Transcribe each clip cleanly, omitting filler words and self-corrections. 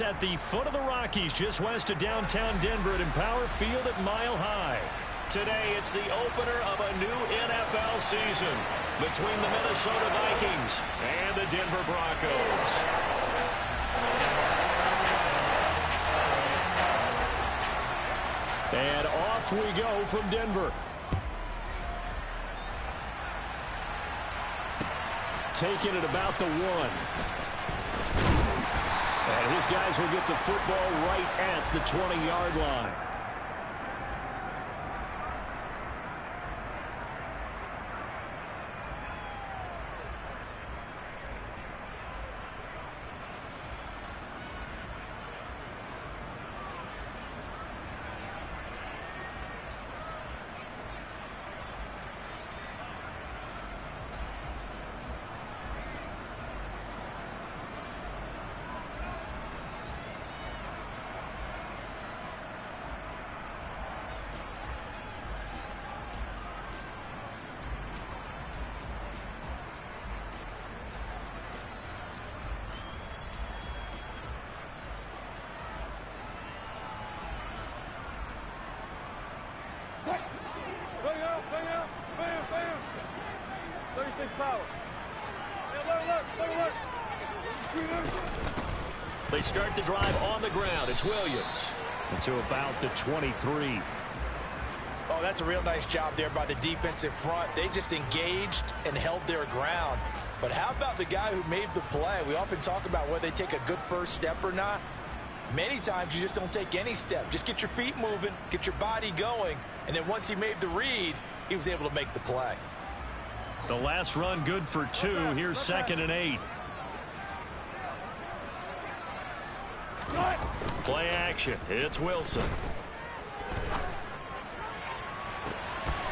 At the foot of the Rockies, just west of downtown Denver at Empower Field at Mile High. Today, it's the opener of a new NFL season between the Minnesota Vikings and the Denver Broncos. And off we go from Denver. Taking it about the 1. And his guys will get the football right at the 20-yard line. They start the drive on the ground. It's Williams into about the 23. Oh, that's a real nice job there by the defensive front. They just engaged and held their ground. But how about the guy who made the play? We often talk about whether they take a good first step or not. Many times you just don't take any step. Just get your feet moving, get your body going, and then once he made the read, he was able to make the play. The last run good for 2. Here's 2nd and 8. Play action. It's Wilson.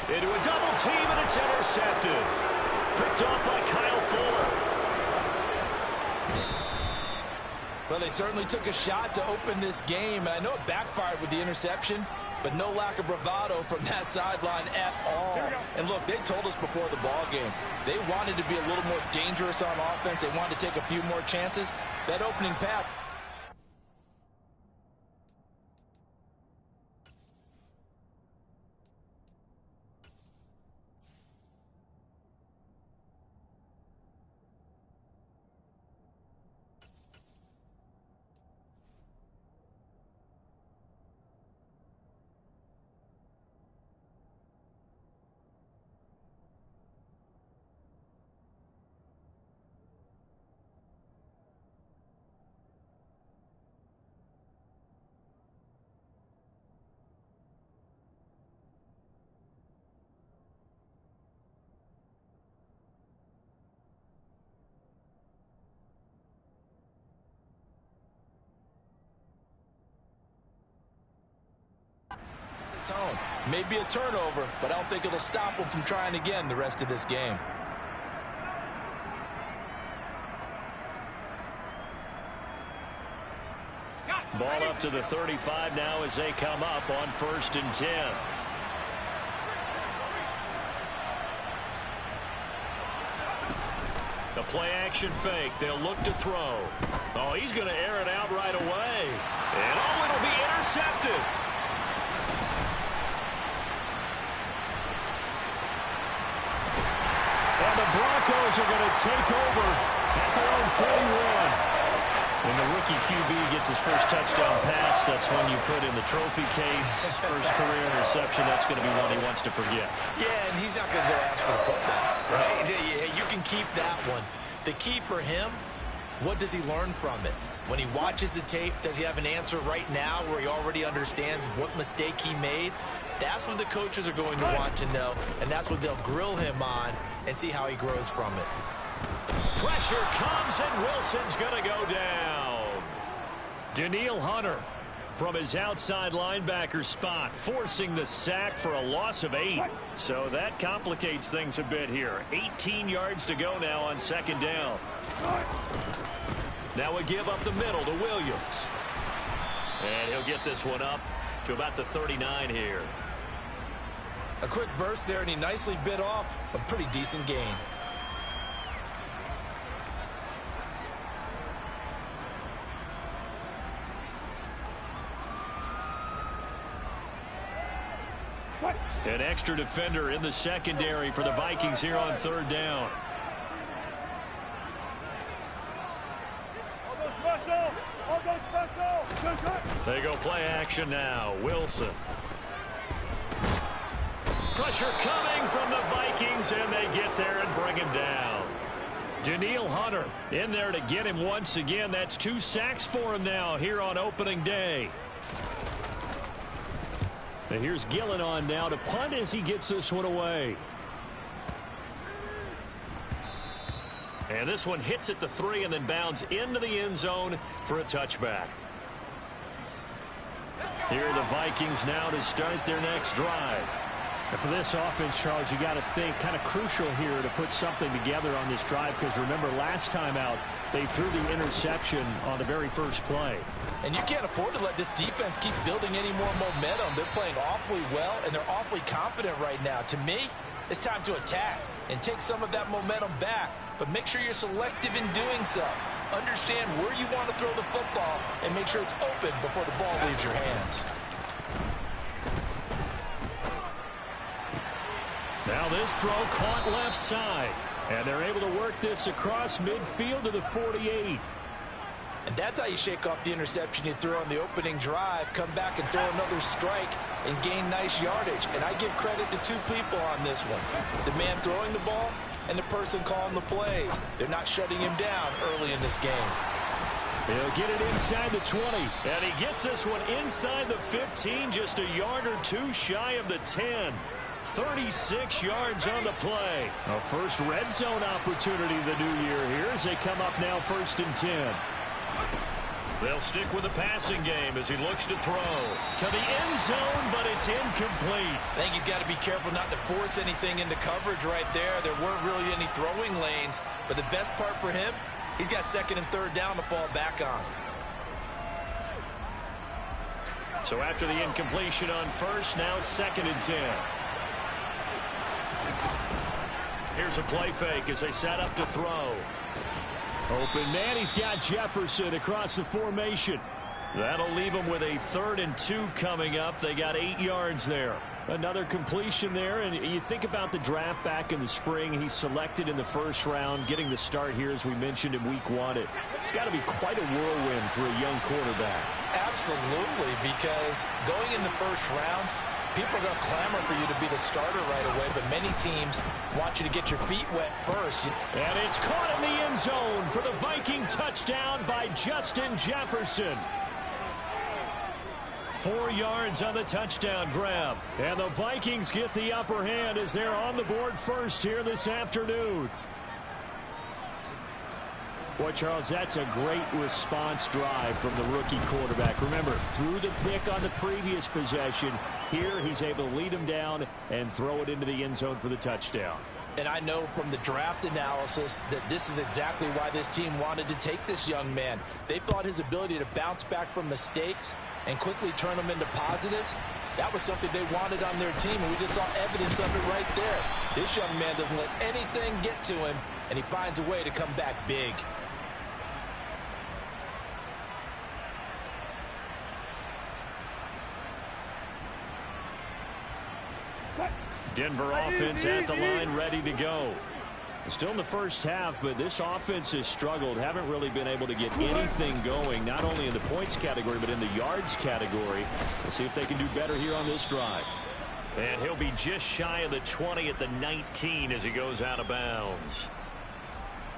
Into a double team, and it's intercepted. Picked off by Kyle Fuller. Well, they certainly took a shot to open this game, and I know it backfired with the interception, but no lack of bravado from that sideline at all. And look, they told us before the ball game, they wanted to be a little more dangerous on offense. They wanted to take a few more chances. That opening pass. Tone. Maybe a turnover, but I don't think it'll stop them from trying again the rest of this game. Ball up to the 35 now as they come up on 1st and 10. The play action fake. They'll look to throw. Oh, he's going to air it out right away. And oh, it'll be intercepted. And the Broncos are going to take over at their own 41. When the rookie QB gets his first touchdown pass, that's when you put in the trophy case. First career interception, that's going to be one he wants to forget. Yeah, and he's not going to go ask for the football, right? Yeah, you can keep that one. The key for him, what does he learn from it? When he watches the tape, does he have an answer right now where he already understands what mistake he made? That's what the coaches are going to want to know, and that's what they'll grill him on and see how he grows from it. Pressure comes, and Wilson's going to go down. Danielle Hunter from his outside linebacker spot, forcing the sack for a loss of 8. So that complicates things a bit here. 18 yards to go now on 2nd down. Now a give up the middle to Williams. And he'll get this one up to about the 39 here. A quick burst there, and he nicely bit off a pretty decent gain. An extra defender in the secondary for the Vikings here on third down. They go play action now. Wilson. Pressure coming from the Vikings, and they get there and bring him down. Daniil Hunter in there to get him once again. That's 2 sacks for him now here on opening day. And here's Gillen on now to punt as he gets this one away. And this one hits at the 3 and then bounds into the end zone for a touchback. Here are the Vikings now to start their next drive. And for this offense, Charles, you got to think kind of crucial here to put something together on this drive, because remember last time out they threw the interception on the very first play. And you can't afford to let this defense keep building any more momentum. They're playing awfully well, and they're awfully confident right now. To me, it's time to attack and take some of that momentum back, but make sure you're selective in doing so. Understand where you want to throw the football and make sure it's open before the ball leaves your hands. Now this throw caught left side, and they're able to work this across midfield to the 48. And that's how you shake off the interception you threw on the opening drive, come back and throw another strike and gain nice yardage. And I give credit to 2 people on this one. The man throwing the ball and the person calling the plays. They're not shutting him down early in this game. He'll get it inside the 20. And he gets this one inside the 15, just a yard or 2 shy of the 10. 36 yards on the play. A first red zone opportunity the new year here as they come up now 1st and 10. They'll stick with the passing game as he looks to throw to the end zone, but it's incomplete. I think he's got to be careful not to force anything into coverage right there. There weren't really any throwing lanes, but the best part for him, he's got 2nd and 3rd down to fall back on. So after the incompletion on first, now 2nd and 10. Here's a play fake as they set up to throw. Open man, he's got Jefferson across the formation. That'll leave him with a 3rd and 2 coming up. They got 8 yards there. Another completion there, and you think about the draft back in the spring. He's selected in the 1st round, getting the start here as we mentioned in week 1. It's got to be quite a whirlwind for a young quarterback. Absolutely, because going in the 1st round, people are going to clamor for you to be the starter right away, but many teams want you to get your feet wet first. And it's caught in the end zone for the Viking touchdown by Justin Jefferson. 4 yards on the touchdown grab. And the Vikings get the upper hand as they're on the board first here this afternoon. Boy, Charles, that's a great response drive from the rookie quarterback. Remember, threw the pick on the previous possession. Here, he's able to lead him down and throw it into the end zone for the touchdown. And I know from the draft analysis that this is exactly why this team wanted to take this young man. They thought his ability to bounce back from mistakes and quickly turn them into positives, that was something they wanted on their team, and we just saw evidence of it right there. This young man doesn't let anything get to him, and he finds a way to come back big. Denver offense at the line, ready to go. Still in the first half, but this offense has struggled. Haven't really been able to get anything going, not only in the points category, but in the yards category. We'll see if they can do better here on this drive. And he'll be just shy of the 20 at the 19 as he goes out of bounds.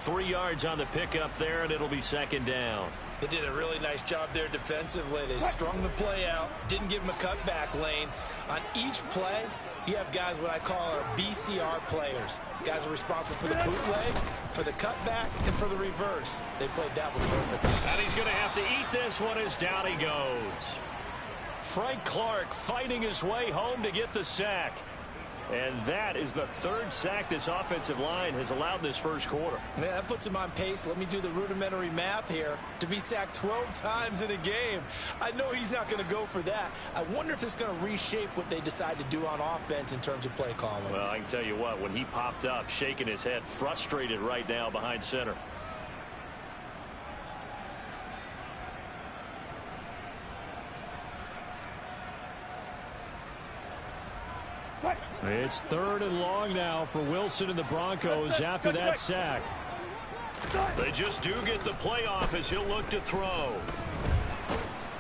3 yards on the pickup there, and it'll be 2nd down. They did a really nice job there defensively. They strung the play out, didn't give him a cutback lane. On each play, you have guys what I call our BCR players. Guys are responsible for the bootleg, for the cutback, and for the reverse. They played that one perfectly. And he's going to have to eat this one as down he goes. Frank Clark fighting his way home to get the sack. And that is the 3rd sack this offensive line has allowed this first quarter. Yeah, that puts him on pace. Let me do the rudimentary math here. To be sacked 12 times in a game. I know he's not going to go for that. I wonder if it's going to reshape what they decide to do on offense in terms of play calling. Well, I can tell you what, when he popped up, shaking his head, frustrated right now behind center. It's 3rd and long now for Wilson and the Broncos after that sack. They just do get the playoff as he'll look to throw.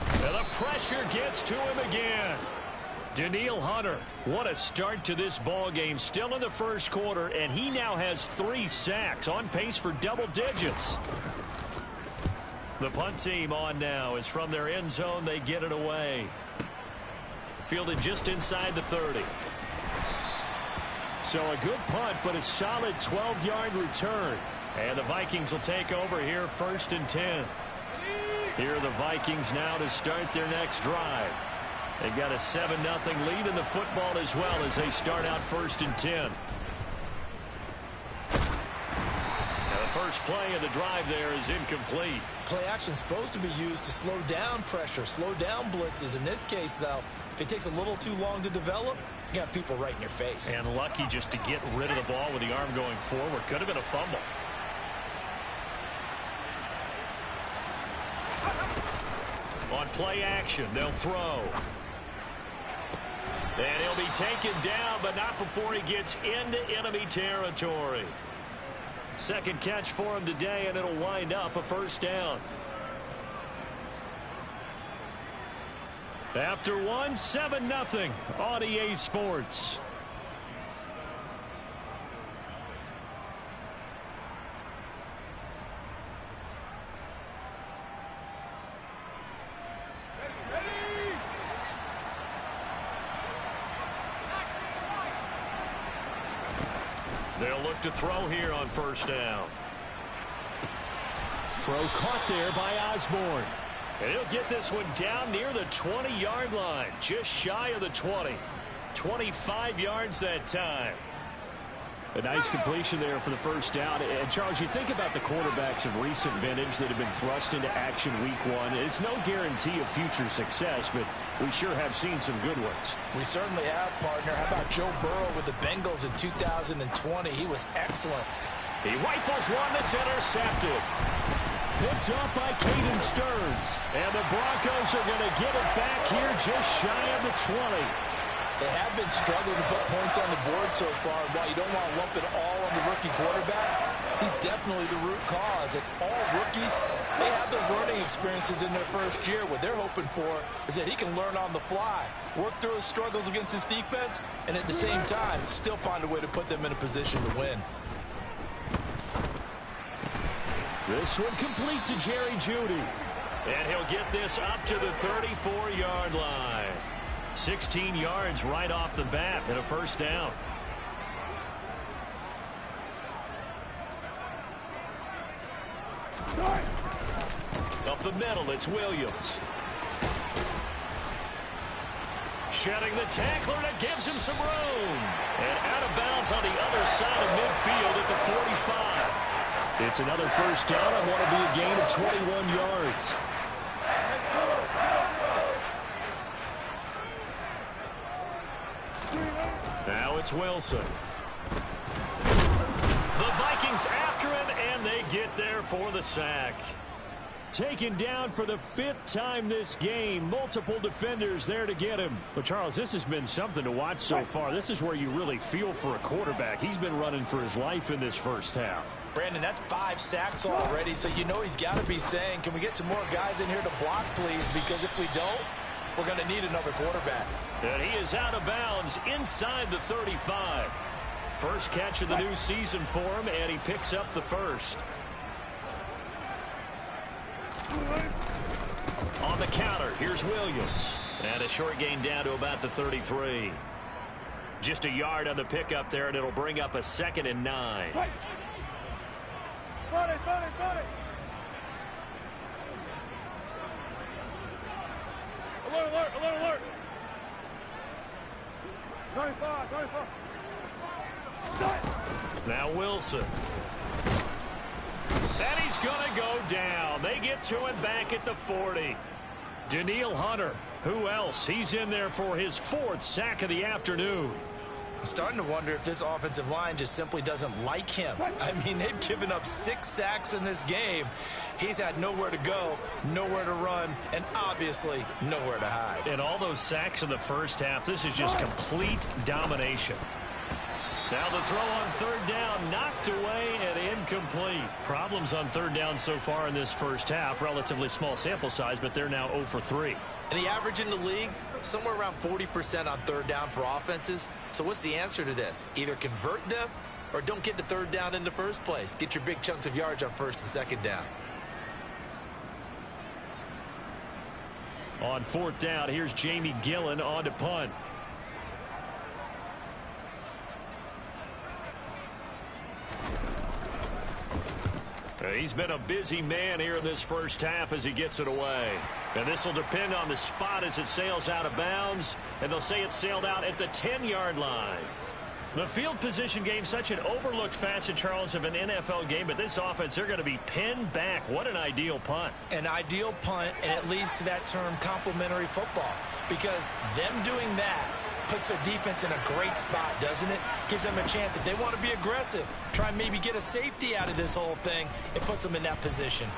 And the pressure gets to him again. Danielle Hunter, what a start to this ball game. Still in the first quarter, and he now has 3 sacks, on pace for double digits. The punt team on now is from their end zone. They get it away. Fielded just inside the 30. So a good punt, but a solid 12-yard return. And the Vikings will take over here, 1st and 10. Here are the Vikings now to start their next drive. They've got a 7-0 lead in the football as well as they start out 1st and 10. Now the first play of the drive there is incomplete. Play action is supposed to be used to slow down pressure, slow down blitzes. In this case, though, if it takes a little too long to develop, you got people right in your face. And lucky just to get rid of the ball with the arm going forward. Could have been a fumble. On play action, they'll throw. And he'll be taken down, but not before he gets into enemy territory. Second catch for him today, and it'll wind up a 1st down. After 1, 7-0 on EA Sports. They'll look to throw here on 1st down. Throw caught there by Osborne. And he'll get this one down near the 20-yard line, just shy of the 20. 25 yards that time. A nice completion there for the 1st down. And, Charles, you think about the quarterbacks of recent vintage that have been thrust into action week 1. It's no guarantee of future success, but we sure have seen some good ones. We certainly have, partner. How about Joe Burrow with the Bengals in 2020? He was excellent. He rifles one that's intercepted. Picked off by Caden Stearns. And the Broncos are going to get it back here just shy of the 20. They have been struggling to put points on the board so far. While you don't want to lump it all on the rookie quarterback, he's definitely the root cause. And all rookies, they have those learning experiences in their first year. What they're hoping for is that he can learn on the fly, work through his struggles against his defense, and at the same time, still find a way to put them in a position to win. This one complete to Jerry Jeudy. And he'll get this up to the 34-yard line. 16 yards right off the bat and a 1st down. Up the middle, it's Williams. Shedding the tackler, and it gives him some room. And out of bounds on the other side of midfield at the 45. It's another 1st down on what will be a gain of 21 yards. Now it's Wilson. The Vikings after him, and they get there for the sack. Taken down for the 5th time this game. Multiple defenders there to get him. But, Charles, this has been something to watch so far. This is where you really feel for a quarterback. He's been running for his life in this 1st half. Brandon, that's 5 sacks already, so you know he's got to be saying, can we get some more guys in here to block, please? Because if we don't, we're going to need another quarterback. And he is out of bounds inside the 35. First catch of the new season for him, and he picks up the 1st. On the counter, here's Williams. And a short gain down to about the 33. Just a yard on the pickup there, and it'll bring up a 2nd and 9. Alert, alert, alert, alert. 25, 25. Now Wilson. And he's going to go down. They get to him back at the 40. Danielle Hunter. Who else? He's in there for his 4th sack of the afternoon. I'm starting to wonder if this offensive line just simply doesn't like him. I mean, they've given up 6 sacks in this game. He's had nowhere to go, nowhere to run, and obviously nowhere to hide. And all those sacks in the first half, this is just complete domination. Now the throw on third down, knocked away and incomplete. Problems on third down so far in this first half. Relatively small sample size, but they're now 0 for 3. And the average in the league, somewhere around 40% on third down for offenses. So what's the answer to this? Either convert them or don't get to third down in the first place. Get your big chunks of yards on first and second down. On fourth down, here's Jamie Gillen on to punt. He's been a busy man here in this first half as he gets it away. And this will depend on the spot as it sails out of bounds. And they'll say it sailed out at the 10-yard line. The field position game, such an overlooked facet, Charles, of an NFL game. But this offense, they're going to be pinned back. What an ideal punt. An ideal punt, and it leads to that term complementary football. Because them doing that puts their defense in a great spot, doesn't it? Gives them a chance. If they want to be aggressive, try and maybe get a safety out of this whole thing, it puts them in that position.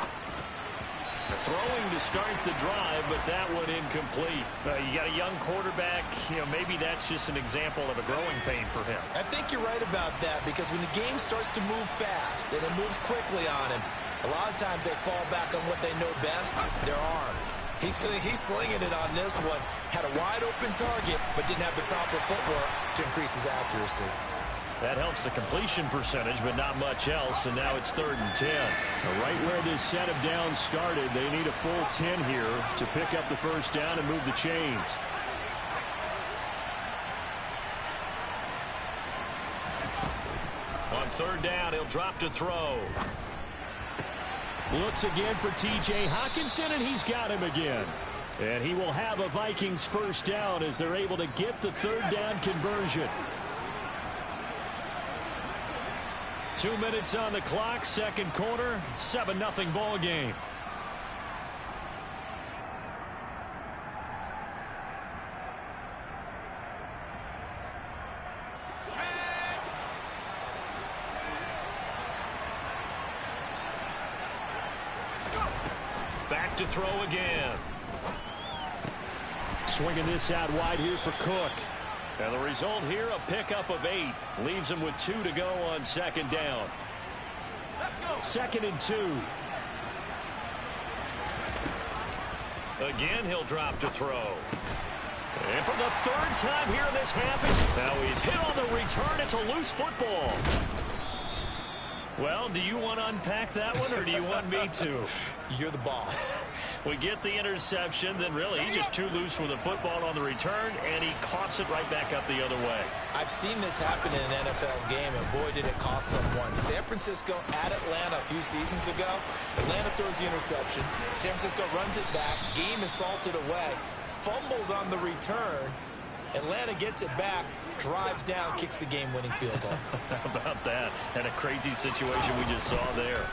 Throwing to start the drive, but that one incomplete. You got a young quarterback. Maybe that's just an example of a growing pain for him. I think you're right about that, because when the game starts to move fast and it moves quickly on him, a lot of times they fall back on what they know best, their arm. He's slinging it on this one. Had a wide open target, but didn't have the proper footwork to increase his accuracy. That helps the completion percentage, but not much else, and now it's 3rd and 10. Right where this set of downs started, they need a full 10 here to pick up the first down and move the chains. On 3rd down, he'll drop to throw. Looks again for T.J. Hockenson, and he's got him again. And he will have a Vikings first down as they're able to get the 3rd down conversion. 2 minutes on the clock, second quarter, 7-0 ball game. Back to throw again. Swinging this out wide here for Cook. And the result here, a pickup of 8. Leaves him with 2 to go on second down. 2nd and 2. Again, he'll drop to throw. And for the 3rd time here in this half, now he's hit on the return. It's a loose football. Well, do you want to unpack that one, or do you want me to? You're the boss. We get the interception, then really he's just too loose with the football on the return, and he coughs it right back up the other way. I've seen this happen in an NFL game, and boy, did it cost someone. San Francisco at Atlanta a few seasons ago. Atlanta throws the interception. San Francisco runs it back. Game is salted away. Fumbles on the return. Atlanta gets it back, drives down, kicks the game-winning field goal. How about that? And a crazy situation we just saw there.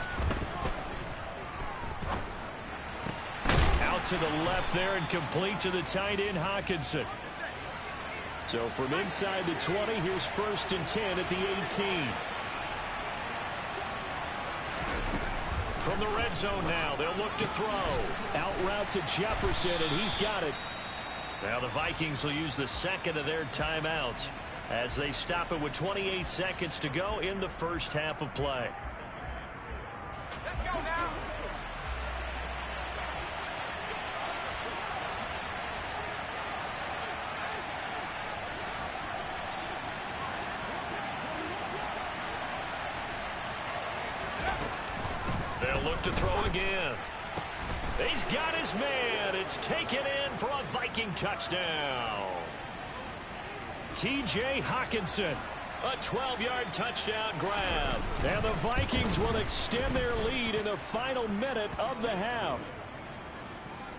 Out to the left there and complete to the tight end, Hockenson. So from inside the 20, here's 1st and 10 at the 18. From the red zone now, they'll look to throw. Out route to Jefferson, and he's got it. Now the Vikings will use the 2nd of their timeouts as they stop it with 28 seconds to go in the first half of play. Let's go now. They'll look to throw again. He's got his man. It's taken in for a Viking touchdown. T.J. Hockenson. A 12-yard touchdown grab. And the Vikings will extend their lead in the final minute of the half.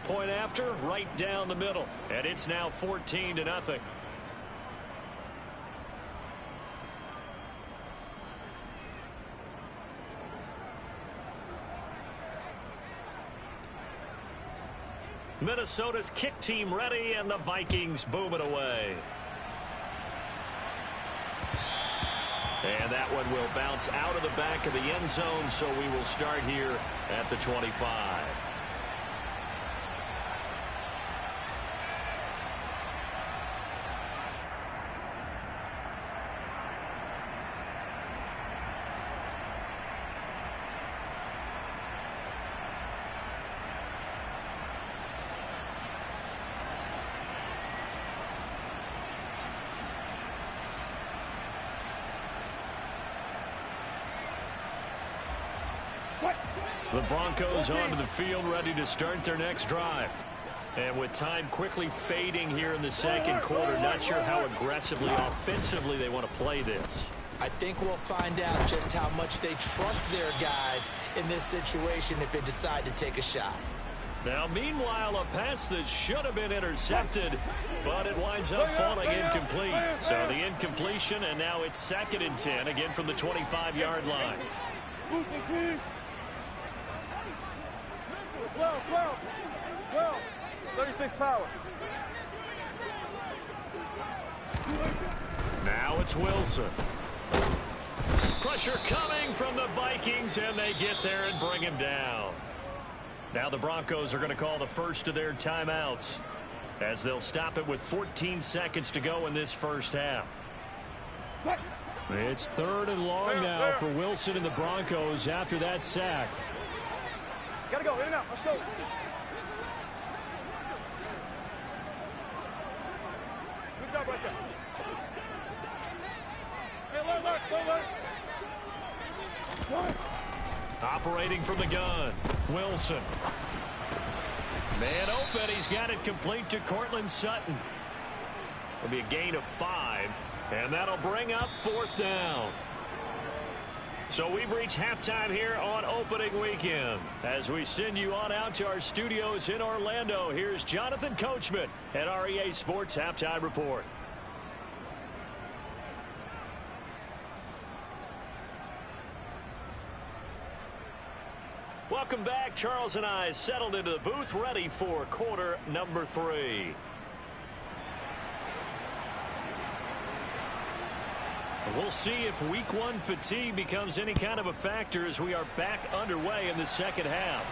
Point after, right down the middle. And it's now 14-0. Minnesota's kick team ready, and the Vikings boom it away. And that one will bounce out of the back of the end zone, so we will start here at the 25. The Broncos onto the field, ready to start their next drive. And with time quickly fading here in the second quarter, not sure how aggressively, offensively they want to play this. I think we'll find out just how much they trust their guys in this situation if they decide to take a shot. Now, meanwhile, a pass that should have been intercepted, but it winds up falling incomplete. So the incompletion, and now it's 2nd and 10, again from the 25-yard line. 36 power. Now it's Wilson. Pressure coming from the Vikings, and they get there and bring him down. Now the Broncos are going to call the first of their timeouts, as they'll stop it with 14 seconds to go in this first half. It's 3rd and long now for Wilson and the Broncos after that sack. Gotta go, in and out, let's go. Good job right there. Hey, alert. Operating from the gun, Wilson. Man open, he's got it complete to Cortland Sutton. It'll be a gain of 5, and that'll bring up 4th down. So we've reached halftime here on opening weekend. As we send you on out to our studios in Orlando, here's Jonathan Coachman at REA Sports Halftime Report. Welcome back. Charles and I settled into the booth, ready for quarter number 3. We'll see if week 1 fatigue becomes any kind of a factor as we are back underway in the second half.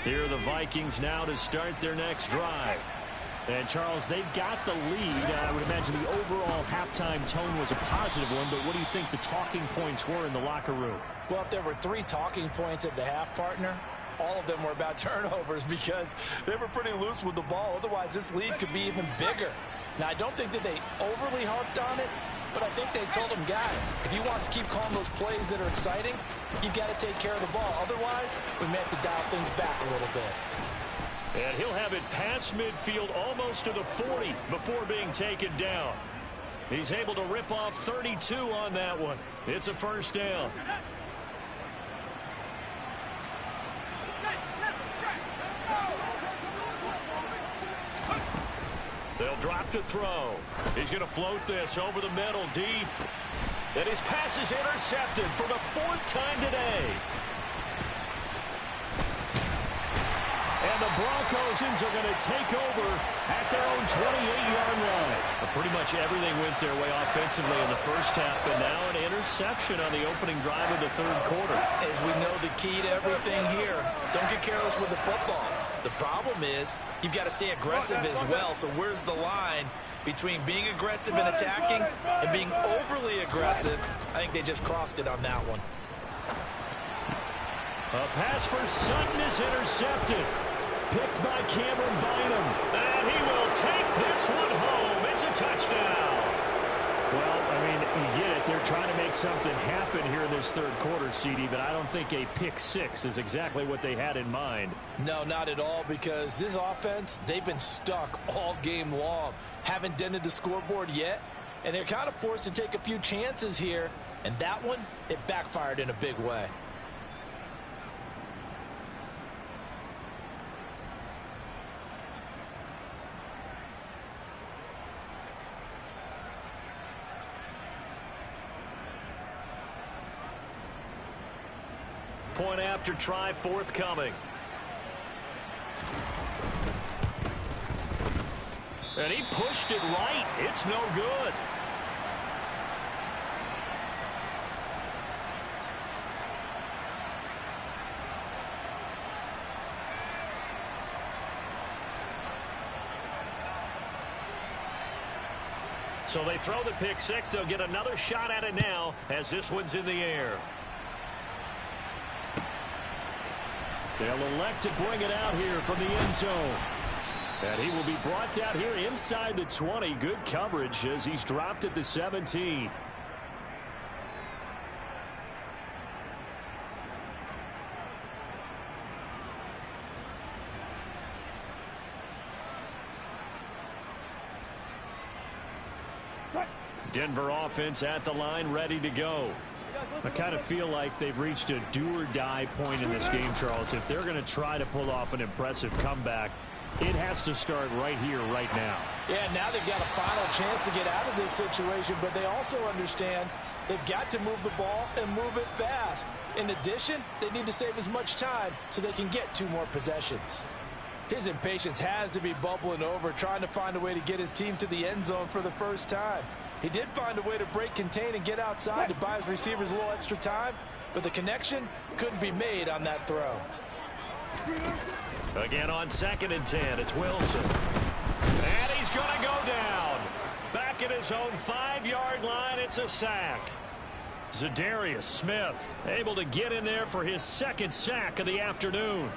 Here are the Vikings now to start their next drive. And, Charles, they've got the lead. I would imagine the overall halftime tone was a positive one, but what do you think the talking points were in the locker room? Well, if there were 3 talking points at the half, partner, all of them were about turnovers because they were pretty loose with the ball. Otherwise, this lead could be even bigger. Now, I don't think that they overly harped on it, but I think they told them, guys, if you want to keep calling those plays that are exciting, you've got to take care of the ball. Otherwise, we may have to dial things back a little bit. And he'll have it past midfield almost to the 40 before being taken down. He's able to rip off 32 on that one. It's a first down. They'll drop to throw. He's going to float this over the middle deep. And his pass is intercepted for the 4th time today. And the Broncos are going to take over at their own 28-yard line. Pretty much everything went their way offensively in the first half, but now an interception on the opening drive of the 3rd quarter. As we know, the key to everything here, don't get careless with the football. The problem is you've got to stay aggressive as well. So where's the line between being aggressive and attacking and being overly aggressive? I think they just crossed it on that one. A pass for Sutton is intercepted. Picked by Cameron Bynum. And he will take this one home. It's a touchdown. Well, I mean, you get it. They're trying to make something happen here in this 3rd quarter, CD, but I don't think a pick 6 is exactly what they had in mind. No, not at all, because this offense, they've been stuck all game long. Haven't dented the scoreboard yet, and they're kind of forced to take a few chances here, and that one, it backfired in a big way. Point after try forthcoming. And he pushed it right. It's no good. So they throw the pick six. They'll get another shot at it now as this one's in the air. They'll elect to bring it out here from the end zone. And he will be brought down here inside the 20. Good coverage as he's dropped at the 17. Denver offense at the line, ready to go. I kind of feel like they've reached a do-or-die point in this game, Charles. If they're going to try to pull off an impressive comeback, it has to start right here, right now. Yeah, now they've got a final chance to get out of this situation, but they also understand they've got to move the ball and move it fast. In addition, they need to save as much time so they can get 2 more possessions. His impatience has to be bubbling over, trying to find a way to get his team to the end zone for the first time. He did find a way to break, contain, and get outside to buy his receivers a little extra time, but the connection couldn't be made on that throw. Again on 2nd and 10, it's Wilson. And he's going to go down. Back at his own 5-yard line, it's a sack. Zadarius Smith able to get in there for his 2nd sack of the afternoon.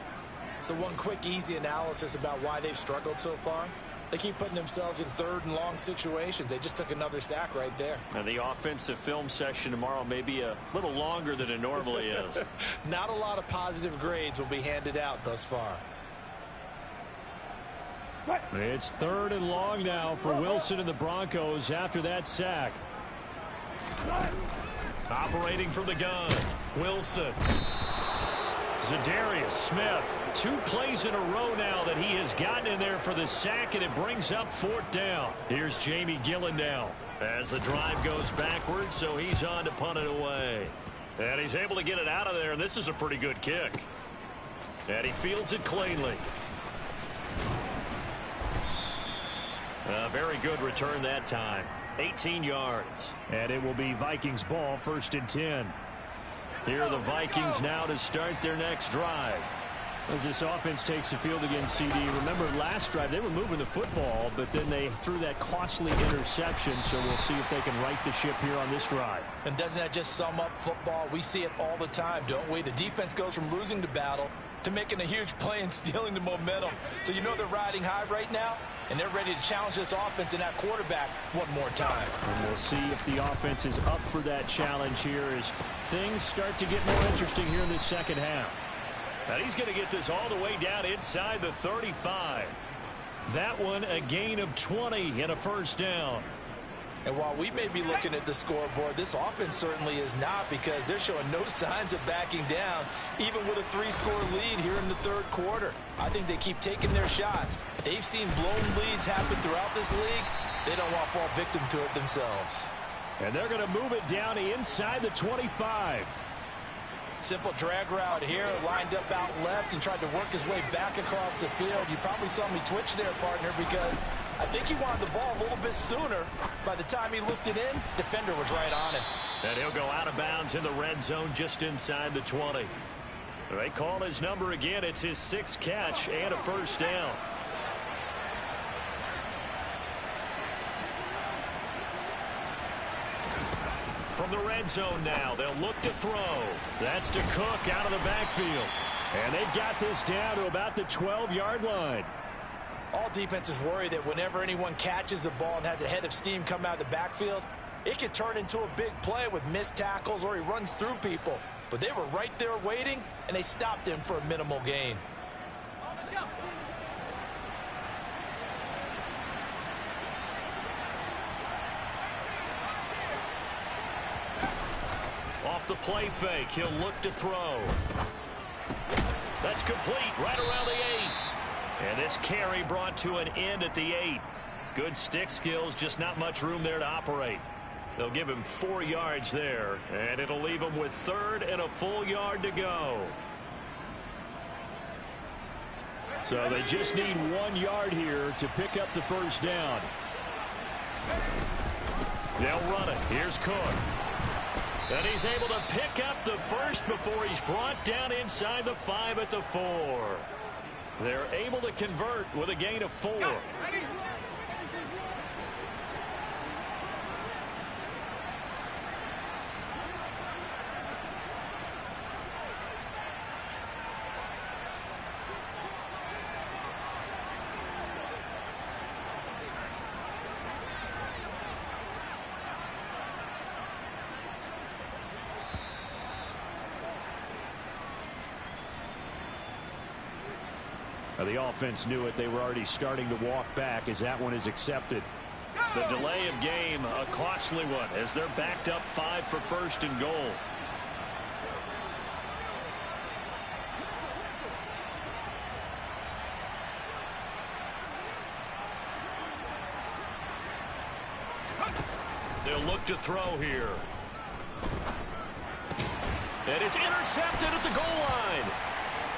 So one quick, easy analysis about why they've struggled so far. They keep putting themselves in 3rd and long situations. They just took another sack right there. And the offensive film session tomorrow may be a little longer than it normally is. Not a lot of positive grades will be handed out thus far. It's 3rd and long now for Wilson and the Broncos after that sack. Operating from the gun, Wilson. Zadarius Smith, 2 plays in a row now that he has gotten in there for the sack, and it brings up 4th down. Here's Jamie Gillen now as the drive goes backwards, so he's on to punt it away. And he's able to get it out of there, and this is a pretty good kick. And he fields it cleanly. A very good return that time. 18 yards. And it will be Vikings ball, 1st and 10. Here are the Vikings now to start their next drive. As this offense takes the field against CD, remember last drive they were moving the football, but then they threw that costly interception, so we'll see if they can right the ship here on this drive. And doesn't that just sum up football? We see it all the time, don't we? The defense goes from losing the battle to making a huge play and stealing the momentum. So you know they're riding high right now, and they're ready to challenge this offense and that quarterback one more time. And we'll see if the offense is up for that challenge here as things start to get more interesting here in the 2nd half. And he's going to get this all the way down inside the 35. That one a gain of 20 and a 1st down. And while we may be looking at the scoreboard, this offense certainly is not, because they're showing no signs of backing down, even with a 3-score lead here in the 3rd quarter. I think they keep taking their shots. They've seen blown leads happen throughout this league. They don't want to fall victim to it themselves. And they're going to move it down inside the 25. Simple drag route here, lined up out left and tried to work his way back across the field. You probably saw me twitch there, partner, because I think he wanted the ball a little bit sooner. By the time he looked it in, defender was right on him. And he'll go out of bounds in the red zone just inside the 20. They call his number again. It's his 6th catch and a 1st down. From the red zone now, they'll look to throw. That's to Cook out of the backfield. And they've got this down to about the 12-yard line. All defenses worry that whenever anyone catches the ball and has a head of steam come out of the backfield, it could turn into a big play with missed tackles or he runs through people. But they were right there waiting, and they stopped him for a minimal gain. Off the play fake, he'll look to throw. That's complete right around the 8. And this carry brought to an end at the 8. Good stick skills, just not much room there to operate. They'll give him 4 yards there, and it'll leave him with 3rd and a full yard to go. So they just need 1 yard here to pick up the first down. They'll run it. Here's Cook. And he's able to pick up the first before he's brought down inside the 5 at the 4. They're able to convert with a gain of 4. The offense knew it. They were already starting to walk back as that one is accepted. The delay of game, a costly one, as they're backed up 5 for 1st and goal. They'll look to throw here. And it's intercepted at the goal line.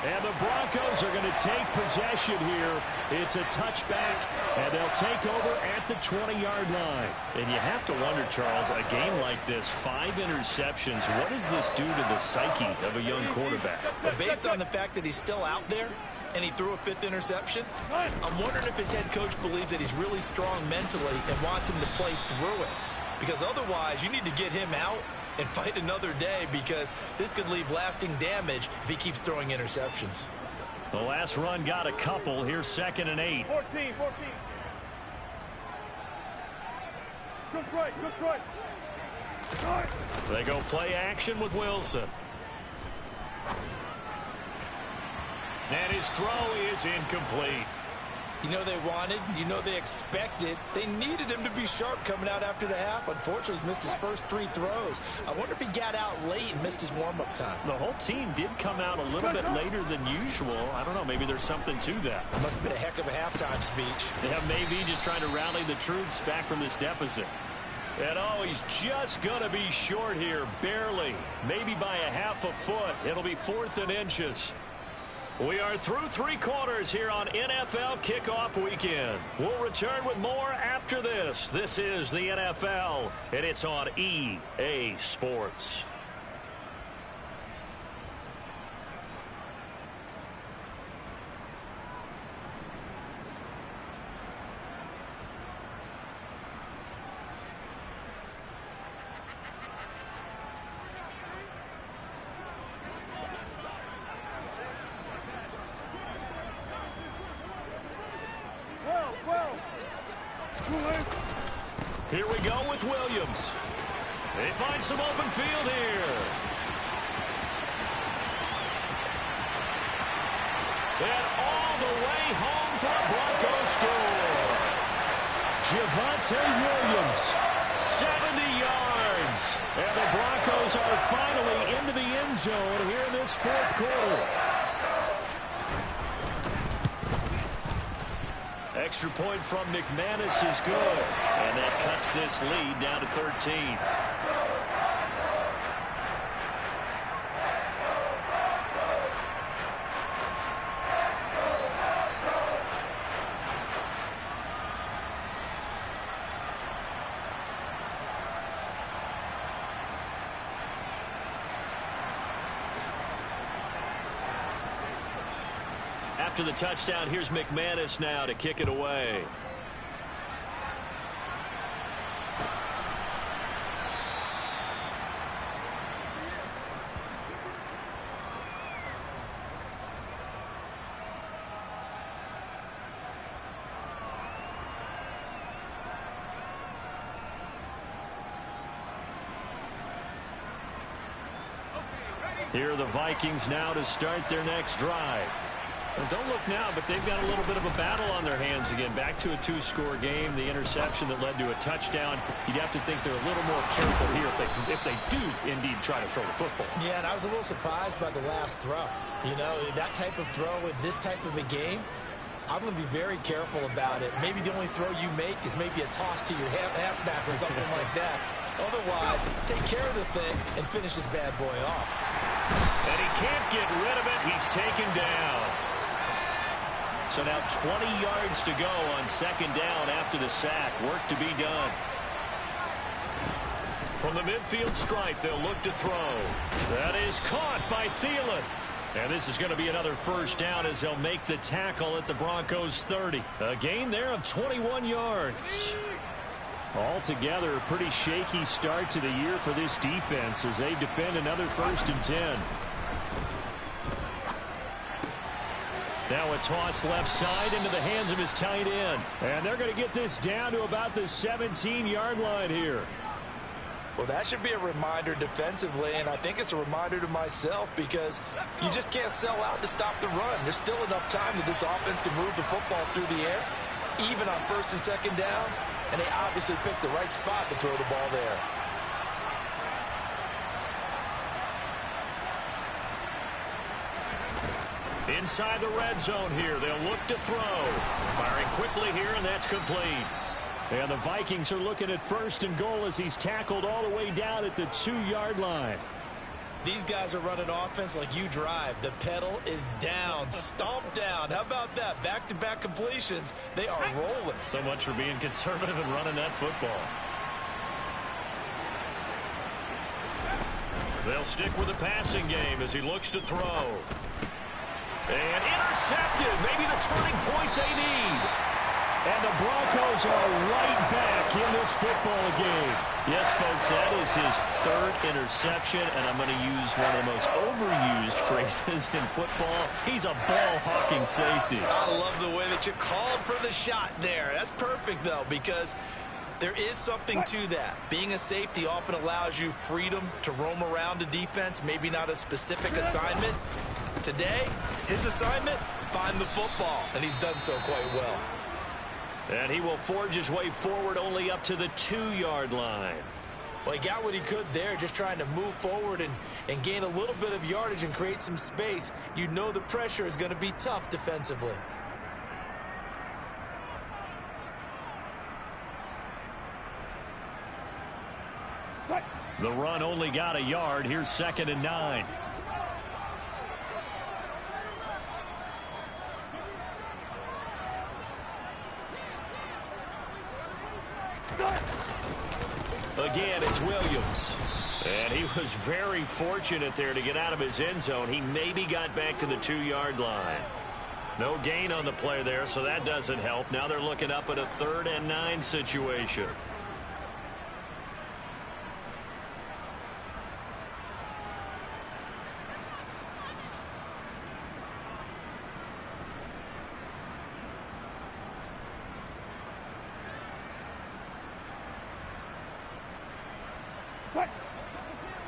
And the Broncos are going to take possession here. It's a touchback, and they'll take over at the 20-yard line. And you have to wonder, Charles, a game like this, 5 interceptions, what does this do to the psyche of a young quarterback? Well, based on the fact that he's still out there and he threw a 5th interception, I'm wondering if his head coach believes that he's really strong mentally and wants him to play through it. Because otherwise, you need to get him out and fight another day, because this could leave lasting damage if he keeps throwing interceptions. The last run got a couple. Here's 2nd and 8. 14. Cook right. They go play action with Wilson. And his throw is incomplete. You know they wanted, you know they expected. They needed him to be sharp coming out after the half. Unfortunately, he's missed his first 3 throws. I wonder if he got out late and missed his warm-up time. The whole team did come out a little bit later than usual. I don't know, maybe there's something to that. It must have been a heck of a halftime speech. Yeah, maybe just trying to rally the troops back from this deficit. And oh, he's just going to be short here, barely. Maybe by a half a foot. It'll be 4th and inches. We are through 3 quarters here on NFL Kickoff Weekend. We'll return with more after this. This is the NFL, and it's on EA Sports. Here we go with Williams. They find some open field here. And all the way home for a Broncos score. Javonte Williams, 70 yards. and the Broncos are finally into the end zone here in this 4th quarter. Extra point from McManus is good. And that cuts this lead down to 13. After the touchdown, here's McManus now to kick it away. Here are the Vikings now to start their next drive. Well, don't look now, but they've got a little bit of a battle on their hands again. Back to a 2-score game. The interception that led to a touchdown. You'd have to think they're a little more careful here if they do indeed try to throw the football. Yeah, and I was a little surprised by the last throw. You know, that type of throw with this type of a game, I'm going to be very careful about it. Maybe the only throw you make is maybe a toss to your halfback or something like that. Otherwise, take care of the thing and finish this bad boy off. And he can't get rid of it. He's taken down. So now 20 yards to go on second down after the sack. Work to be done. From the midfield stripe, they'll look to throw. That is caught by Thielen. And this is going to be another first down as they'll make the tackle at the Broncos' 30. A gain there of 21 yards. Altogether, a pretty shaky start to the year for this defense as they defend another 1st and 10. Now a toss left side into the hands of his tight end. And they're going to get this down to about the 17-yard line here. Well, that should be a reminder defensively, and I think it's a reminder to myself because you just can't sell out to stop the run. There's still enough time that this offense can move the football through the air, even on 1st and 2nd downs, and they obviously picked the right spot to throw the ball there. Inside the red zone here, they'll look to throw. Firing quickly here, and that's complete. And the Vikings are looking at 1st and goal as he's tackled all the way down at the 2-yard line. These guys are running offense like you drive. The pedal is down, stomped down. How about that? Back-to-back completions. They are rolling. So much for being conservative and running that football. They'll stick with the passing game as he looks to throw. And intercepted. Maybe the turning point they need. And the Broncos are right back in this football game. Yes, folks, that is his 3rd interception, and I'm going to use one of the most overused phrases in football. He's a ball-hawking safety. I love the way that you called for the shot there. That's perfect, though, because there is something to that. Being a safety often allows you freedom to roam around a defense, maybe not a specific assignment. Today, his assignment, find the football, and he's done so quite well. And he will forge his way forward only up to the 2-yard line. Well, he got what he could there, just trying to move forward and gain a little bit of yardage and create some space. You know the pressure is going to be tough defensively. The run only got a yard. Here's 2nd and 9. Again, it's Williams. And he was very fortunate there to get out of his end zone. He maybe got back to the 2-yard line. No gain on the play there, so that doesn't help. Now they're looking up at a 3rd and 9 situation.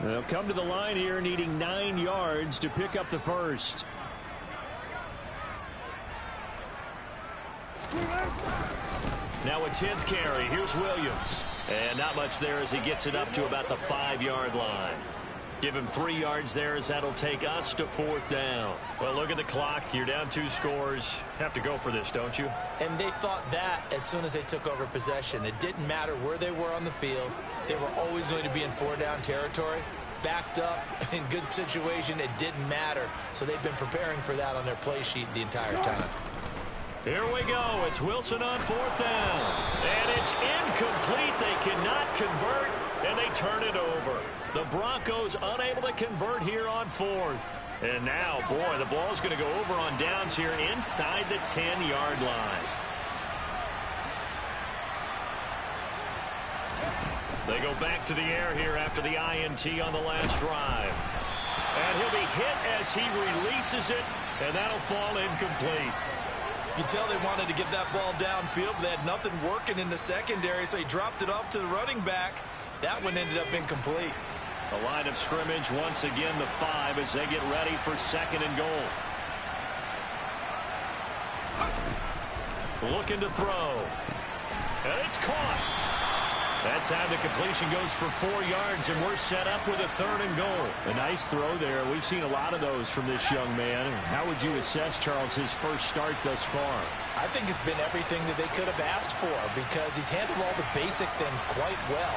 They'll come to the line here needing 9 yards to pick up the 1st. Now a 10th carry. Here's Williams. And not much there as he gets it up to about the 5-yard line. Give him 3 yards there as that'll take us to 4th down. Well, look at the clock. You're down 2 scores. Have to go for this, don't you? And they thought that as soon as they took over possession. It didn't matter where they were on the field. They were always going to be in 4-down territory. Backed up, in good situation, it didn't matter. So they've been preparing for that on their play sheet the entire time. Here we go. It's Wilson on 4th down. And it's incomplete. They cannot convert, and they turn it over. The Broncos unable to convert here on 4th. And now, boy, the ball's going to go over on downs here inside the 10-yard line. They go back to the air here after the INT on the last drive. And he'll be hit as he releases it, and that'll fall incomplete. You can tell they wanted to get that ball downfield. They had nothing working in the secondary, so he dropped it off to the running back. That one ended up incomplete. The line of scrimmage once again the 5 as they get ready for 2nd and goal. Looking to throw. And it's caught. That time the completion goes for 4 yards, and we're set up with a 3rd and goal. A nice throw there. We've seen a lot of those from this young man. How would you assess, Charles, his first start thus far? I think it's been everything that they could have asked for because he's handled all the basic things quite well.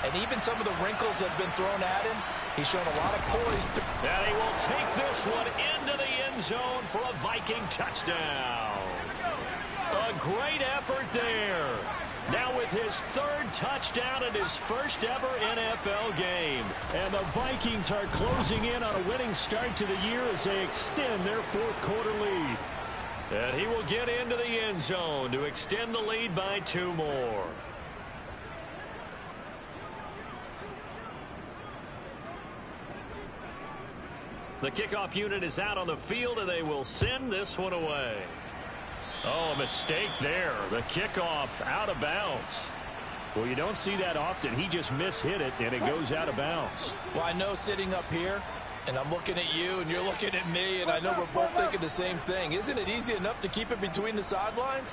And even some of the wrinkles that have been thrown at him, he's shown a lot of poise. And he will take this one into the end zone for a Viking touchdown. A great effort there. Now with his third touchdown in his first ever NFL game. And the Vikings are closing in on a winning start to the year as they extend their fourth quarter lead. And he will get into the end zone to extend the lead by 2 more. The kickoff unit is out on the field, and they will send this one away. Oh, a mistake there. The kickoff out of bounds. Well, you don't see that often. He just mishit it, and it goes out of bounds. Well, I know sitting up here, and I'm looking at you, and you're looking at me, and I know we're both thinking the same thing. Isn't it easy enough to keep it between the sidelines?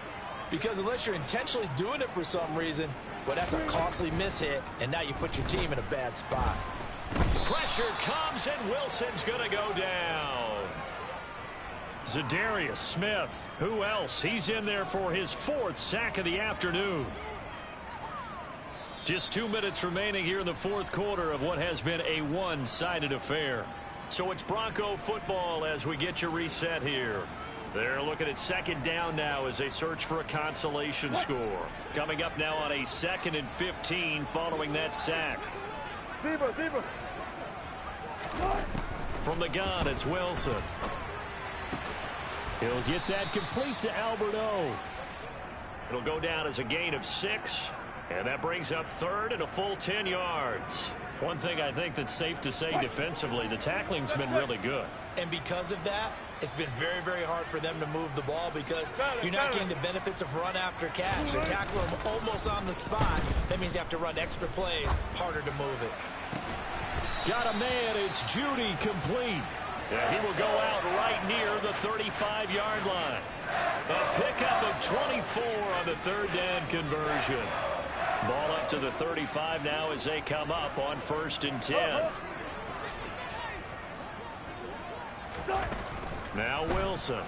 Because unless you're intentionally doing it for some reason, well, that's a costly mishit, and now you put your team in a bad spot. Pressure comes, and Wilson's going to go down. Zadarius Smith. Who else? He's in there for his 4th sack of the afternoon. Just 2 minutes remaining here in the fourth quarter of what has been a one-sided affair. So it's Bronco football as we get you reset here. They're looking at second down now as they search for a consolation score. Coming up now on a 2nd and 15 following that sack. Zebra. From the gun, it's Wilson. He'll get that complete to Alberto. It'll go down as a gain of 6. And that brings up 3rd and a full 10 yards. One thing I think that's safe to say defensively, the tackling's been really good. And because of that, it's been very, very hard for them to move the ball because you're not getting the benefits of run after catch. They tackle them almost on the spot. That means you have to run extra plays, harder to move it. Got a man, it's Judy, complete. Yeah, he will go out right near the 35-yard line. A pickup of 24 on the 3rd down conversion. Ball up to the 35 now as they come up on 1st and 10. Now Wilson.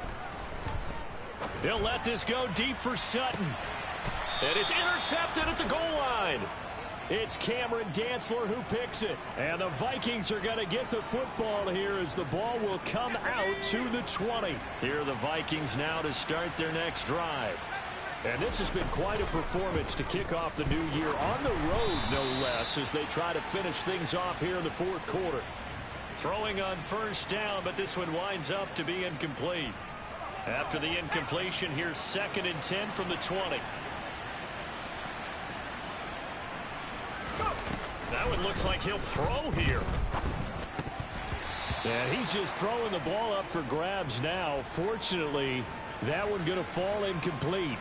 He'll let this go deep for Sutton. And it's intercepted at the goal line. It's Cameron Dantzler who picks it. And the Vikings are going to get the football here as the ball will come out to the 20. Here are the Vikings now to start their next drive. And this has been quite a performance to kick off the new year on the road, no less, as they try to finish things off here in the fourth quarter. Throwing on 1st down, but this one winds up to be incomplete. After the incompletion, here's 2nd and 10 from the 20. That one looks like he'll throw here. And he's just throwing the ball up for grabs now. Fortunately, that one going to fall incomplete.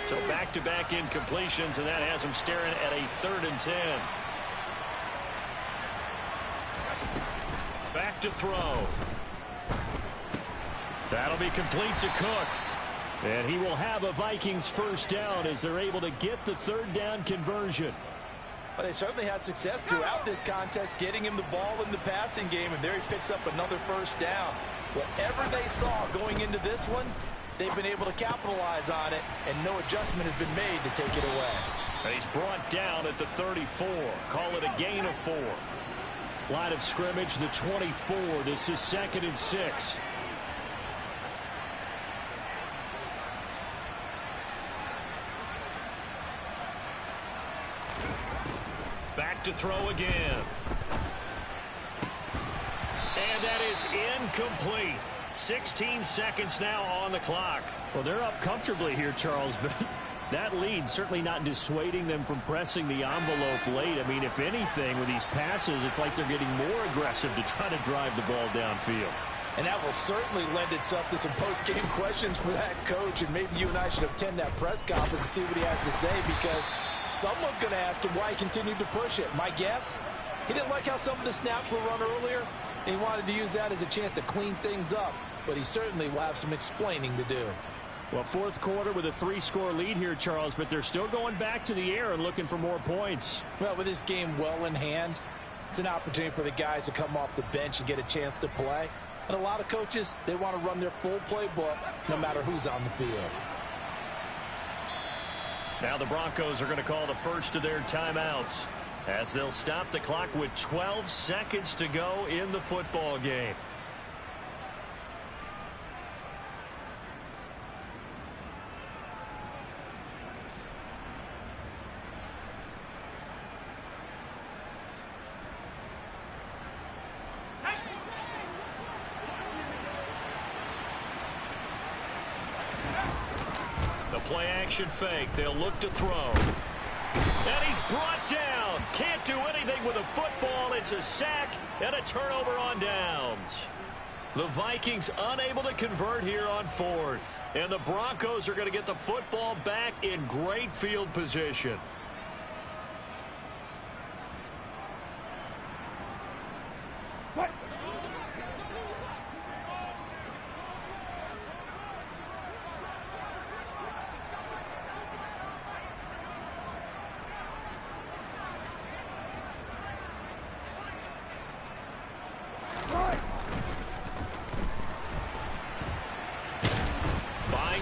So back-to-back incompletions, and that has him staring at a 3rd and 10. Back to throw. That'll be complete to Cook. And he will have a Vikings 1st down as they're able to get the 3rd down conversion. Well, they certainly had success throughout this contest getting him the ball in the passing game, and there he picks up another 1st down. Whatever they saw going into this one, they've been able to capitalize on it, and no adjustment has been made to take it away. And he's brought down at the 34. Call it a gain of 4. Line of scrimmage, the 24. This is 2nd and 6. Back to throw again. And that is incomplete. 16 seconds now on the clock. Well, they're up comfortably here, Charles, but that lead certainly not dissuading them from pressing the envelope late. I mean, if anything, with these passes, it's like they're getting more aggressive to try to drive the ball downfield. And that will certainly lend itself to some post-game questions for that coach, and maybe you and I should attend that press conference and see what he has to say, because someone's going to ask him why he continued to push it. My guess, he didn't like how some of the snaps were run earlier, and he wanted to use that as a chance to clean things up, but he certainly will have some explaining to do. Well, fourth quarter with a 3-score lead here, Charles, but they're still going back to the air and looking for more points. Well, with this game well in hand, it's an opportunity for the guys to come off the bench and get a chance to play. And a lot of coaches, they want to run their full playbook no matter who's on the field. Now the Broncos are going to call the first of their timeouts as they'll stop the clock with 12 seconds to go in the football game. Play action fake. They'll look to throw. And he's brought down. Can't do anything with a football. It's a sack and a turnover on downs. The Vikings unable to convert here on fourth. And the Broncos are going to get the football back in great field position.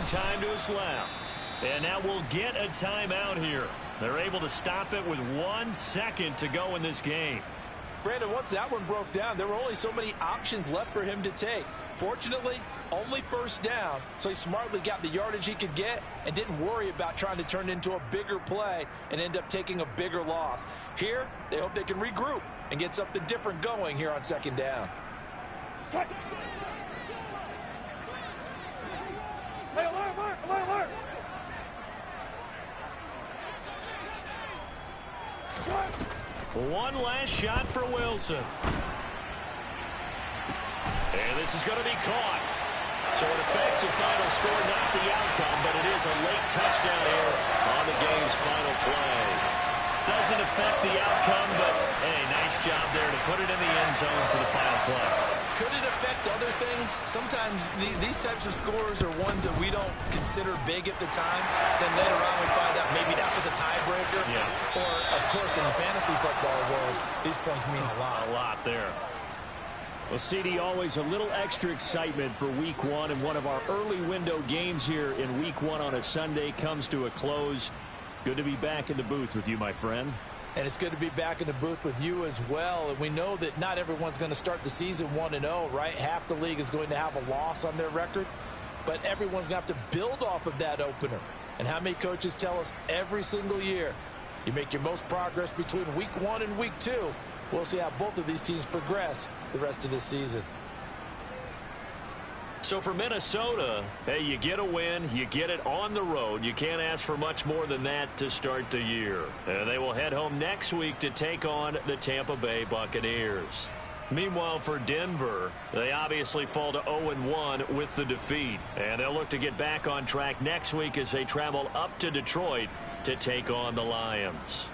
Time to his left. And now we'll get a timeout here. They're able to stop it with 1 second to go in this game. Brandon, once that one broke down, there were only so many options left for him to take. Fortunately, only first down, so he smartly got the yardage he could get and didn't worry about trying to turn it into a bigger play and end up taking a bigger loss. Here, they hope they can regroup and get something different going here on second down. Hey, alert, alert, alert, alert. One last shot for Wilson. And this is going to be caught. So it affects the final score, not the outcome, but it is a late touchdown here on the game's final play. Doesn't affect the outcome, but hey, nice job there to put it in the end zone for the final play. Could it affect other things? Sometimes these types of scores are ones that we don't consider big at the time. Then later on we find out maybe that was a tiebreaker. Yeah. Or, of course, in the fantasy football world, these points mean a lot. A lot there. Well, CD, always a little extra excitement for Week 1, and one of our early window games here in Week 1 on a Sunday comes to a close. Good to be back in the booth with you, my friend. And it's good to be back in the booth with you as well. And we know that not everyone's going to start the season 1-0, right? Half the league is going to have a loss on their record. But everyone's going to have to build off of that opener. And how many coaches tell us every single year, you make your most progress between Week 1 and Week 2. We'll see how both of these teams progress the rest of this season. So for Minnesota, hey, you get a win, you get it on the road. You can't ask for much more than that to start the year. And they will head home next week to take on the Tampa Bay Buccaneers. Meanwhile, for Denver, they obviously fall to 0-1 with the defeat. And they'll look to get back on track next week as they travel up to Detroit to take on the Lions.